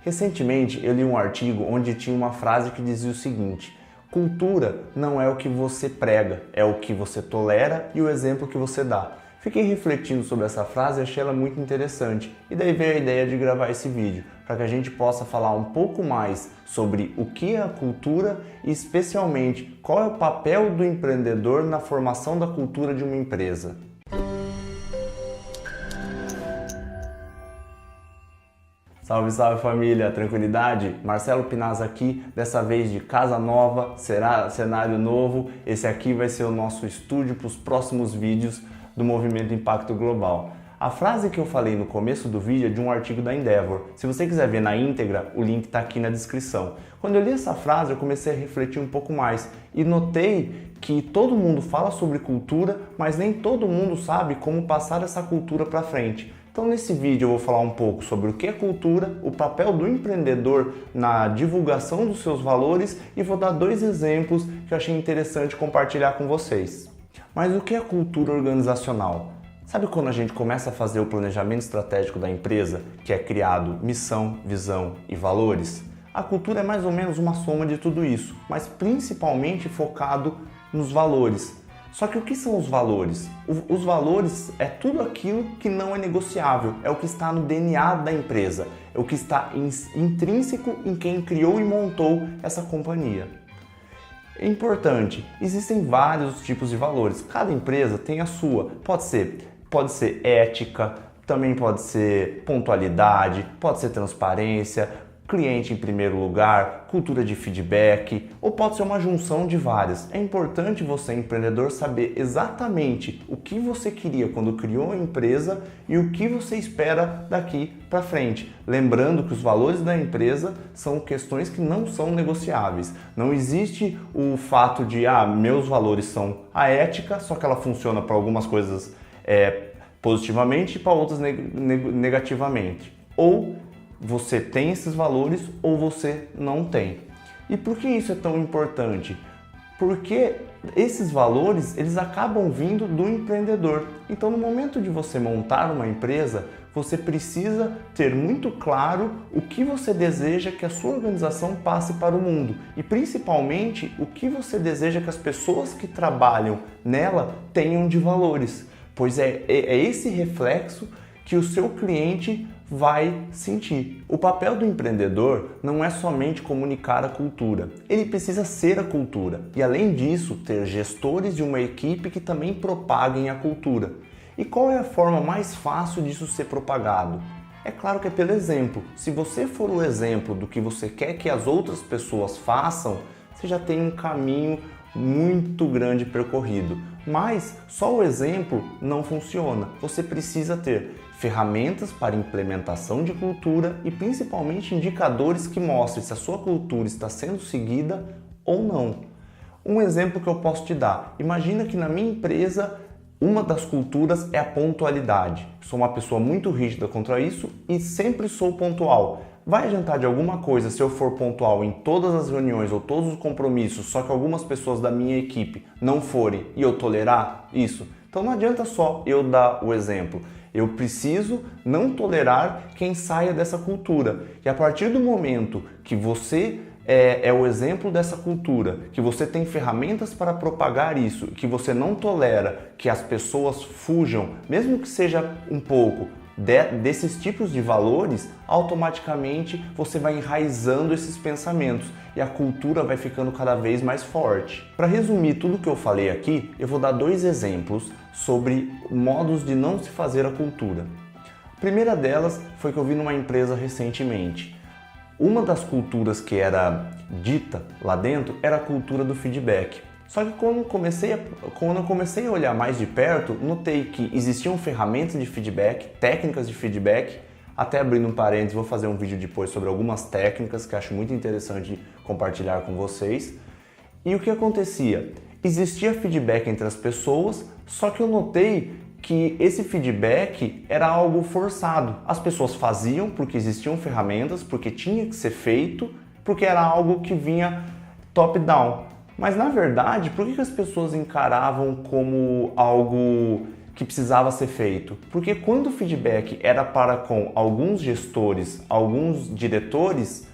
Recentemente eu li um artigo onde tinha uma frase que dizia o seguinte: cultura não é o que você prega, é o que você tolera e o exemplo que você dá. Fiquei refletindo sobre essa frase e achei ela muito interessante. E daí veio a ideia de gravar esse vídeo, para que a gente possa falar um pouco mais sobre o que é a cultura e especialmente qual é o papel do empreendedor na formação da cultura de uma empresa. Salve, salve família, tranquilidade? Marcelo Pinazza aqui, dessa vez de casa nova, será cenário novo. Esse aqui vai ser o nosso estúdio para os próximos vídeos do Movimento Impacto Global. A frase que eu falei no começo do vídeo é de um artigo da Endeavor. Se você quiser ver na íntegra, o link está aqui na descrição. Quando eu li essa frase, eu comecei a refletir um pouco mais e notei que todo mundo fala sobre cultura, mas nem todo mundo sabe como passar essa cultura para frente. Então nesse vídeo eu vou falar um pouco sobre o que é cultura, o papel do empreendedor na divulgação dos seus valores e vou dar dois exemplos que eu achei interessante compartilhar com vocês. Mas o que é cultura organizacional? Sabe quando a gente começa a fazer o planejamento estratégico da empresa, que é criado missão, visão e valores? A cultura é mais ou menos uma soma de tudo isso, mas principalmente focado nos valores. Só que o que são os valores? Os valores é tudo aquilo que não é negociável, é o que está no DNA da empresa, é o que está intrínseco em quem criou e montou essa companhia. É importante, existem vários tipos de valores, cada empresa tem a sua, pode ser ética, também pode ser pontualidade, pode ser transparência, cliente em primeiro lugar, cultura de feedback, ou pode ser uma junção de várias. É importante você, empreendedor, saber exatamente o que você queria quando criou a empresa e o que você espera daqui para frente. Lembrando que os valores da empresa são questões que não são negociáveis. Não existe o fato de, meus valores são a ética, só que ela funciona para algumas coisas positivamente e para outras negativamente. Ou você tem esses valores ou você não tem. E por que isso é tão importante? Porque esses valores, eles acabam vindo do empreendedor. Então, no momento de você montar uma empresa, você precisa ter muito claro o que você deseja que a sua organização passe para o mundo e, principalmente, o que você deseja que as pessoas que trabalham nela tenham de valores, pois é esse reflexo que o seu cliente vai sentir. O papel do empreendedor não é somente comunicar a cultura, ele precisa ser a cultura e, além disso, ter gestores de uma equipe que também propaguem a cultura. E qual é a forma mais fácil disso ser propagado? É claro que é pelo exemplo. Se você for o exemplo do que você quer que as outras pessoas façam, você já tem um caminho muito grande percorrido. Mas só o exemplo não funciona. Você precisa ter ferramentas para implementação de cultura e principalmente indicadores que mostrem se a sua cultura está sendo seguida ou não. Um exemplo que eu posso te dar: imagina que na minha empresa uma das culturas é a pontualidade. Sou uma pessoa muito rígida contra isso e sempre sou pontual. Vai adiantar de alguma coisa se eu for pontual em todas as reuniões ou todos os compromissos, só que algumas pessoas da minha equipe não forem e eu tolerar isso? Então não adianta só eu dar o exemplo. Eu preciso não tolerar quem saia dessa cultura. E a partir do momento que você é o exemplo dessa cultura, que você tem ferramentas para propagar isso, que você não tolera que as pessoas fujam, mesmo que seja um pouco, desses tipos de valores, automaticamente você vai enraizando esses pensamentos e a cultura vai ficando cada vez mais forte. Para resumir tudo que eu falei aqui, eu vou dar dois exemplos sobre modos de não se fazer a cultura. A primeira delas foi que eu vi numa empresa recentemente. Uma das culturas que era dita lá dentro era a cultura do feedback. Só que quando eu comecei a olhar mais de perto, notei que existiam ferramentas de feedback, técnicas de feedback. Até abrindo um parênteses, vou fazer um vídeo depois sobre algumas técnicas que acho muito interessante compartilhar com vocês. E o que acontecia? Existia feedback entre as pessoas, só que eu notei que esse feedback era algo forçado. As pessoas faziam porque existiam ferramentas, porque tinha que ser feito, porque era algo que vinha top-down. Mas na verdade, por que as pessoas encaravam como algo que precisava ser feito? Porque quando o feedback era para com alguns gestores, alguns diretores,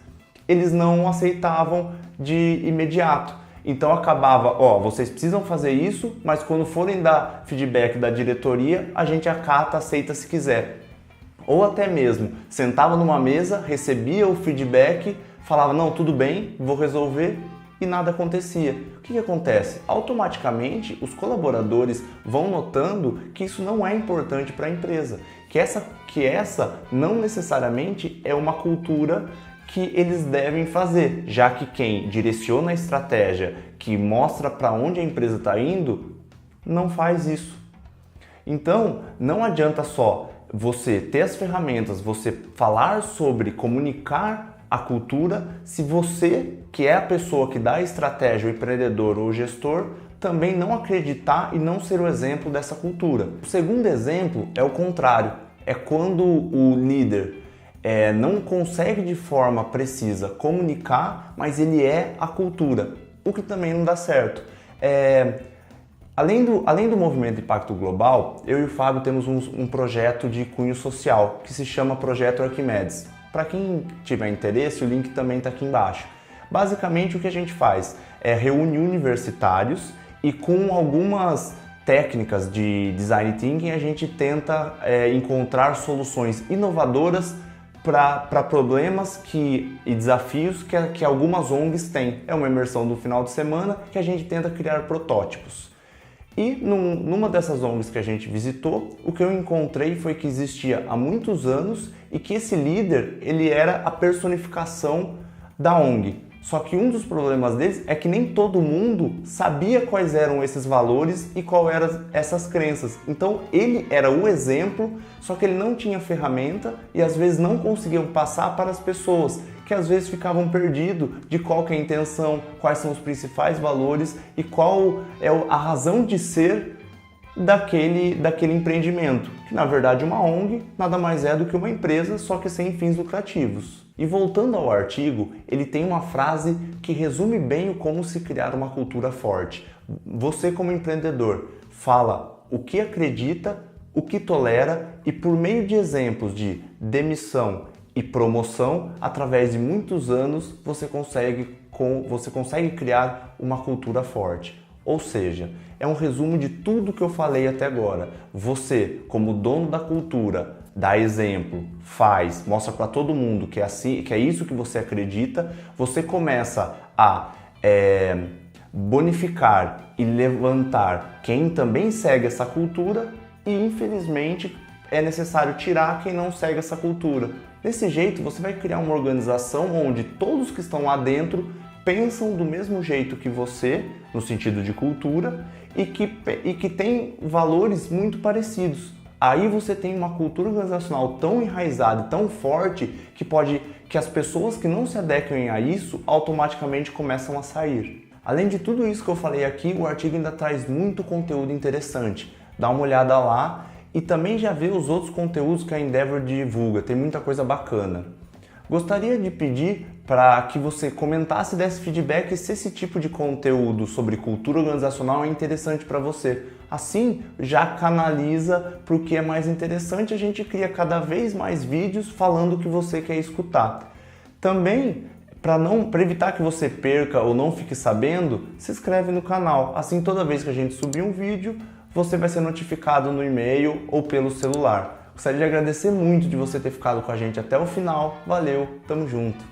eles não aceitavam de imediato. Então acabava, ó, vocês precisam fazer isso, mas quando forem dar feedback da diretoria, a gente acata, aceita se quiser. Ou até mesmo, sentava numa mesa, recebia o feedback, falava, não, tudo bem, vou resolver, e nada acontecia. O que acontece? Automaticamente, os colaboradores vão notando que isso não é importante para a empresa, que essa não necessariamente é uma cultura que eles devem fazer, já que quem direciona a estratégia, que mostra para onde a empresa está indo, não faz isso. Então, não adianta só você ter as ferramentas, você falar sobre comunicar a cultura, se você, que é a pessoa que dá a estratégia, o empreendedor ou o gestor, também não acreditar e não ser o exemplo dessa cultura. O segundo exemplo é o contrário, é quando o líder não consegue de forma precisa comunicar, mas ele é a cultura, o que também não dá certo. Além do movimento de impacto global, eu e o Fábio temos um projeto de cunho social que se chama Projeto Arquimedes. Para quem tiver interesse, o link também está aqui embaixo. Basicamente o que a gente faz é reúne universitários e com algumas técnicas de design thinking a gente tenta encontrar soluções inovadoras para problemas e desafios que algumas ONGs têm. É uma imersão do final de semana que a gente tenta criar protótipos. E numa dessas ONGs que a gente visitou, o que eu encontrei foi que existia há muitos anos e que esse líder, ele era a personificação da ONG. Só que um dos problemas deles é que nem todo mundo sabia quais eram esses valores e quais eram essas crenças. Então ele era o exemplo, só que ele não tinha ferramenta e às vezes não conseguiam passar para as pessoas, que às vezes ficavam perdidos de qual que é a intenção, quais são os principais valores e qual é a razão de ser daquele empreendimento, que na verdade uma ONG nada mais é do que uma empresa, só que sem fins lucrativos. E voltando ao artigo, ele tem uma frase que resume bem o como se criar uma cultura forte. Você como empreendedor fala o que acredita, o que tolera e por meio de exemplos de demissão e promoção, através de muitos anos, você consegue criar uma cultura forte. Ou seja, é um resumo de tudo que eu falei até agora. Você, como dono da cultura, dá exemplo, faz, mostra para todo mundo que é assim, que é isso que você acredita, você começa a bonificar e levantar quem também segue essa cultura e, infelizmente, é necessário tirar quem não segue essa cultura. Desse jeito, você vai criar uma organização onde todos que estão lá dentro pensam do mesmo jeito que você, no sentido de cultura, e que tem valores muito parecidos. Aí você tem uma cultura organizacional tão enraizada, tão forte, que as pessoas que não se adequem a isso automaticamente começam a sair. Além de tudo isso que eu falei aqui, o artigo ainda traz muito conteúdo interessante. Dá uma olhada lá e também já vê os outros conteúdos que a Endeavor divulga, tem muita coisa bacana. Gostaria de pedir para que você comentasse e desse feedback se esse tipo de conteúdo sobre cultura organizacional é interessante para você. Assim, já canaliza para o que é mais interessante, a gente cria cada vez mais vídeos falando o que você quer escutar. Também, para evitar que você perca ou não fique sabendo, se inscreve no canal. Assim, toda vez que a gente subir um vídeo, você vai ser notificado no e-mail ou pelo celular. Gostaria de agradecer muito de você ter ficado com a gente até o final. Valeu, tamo junto!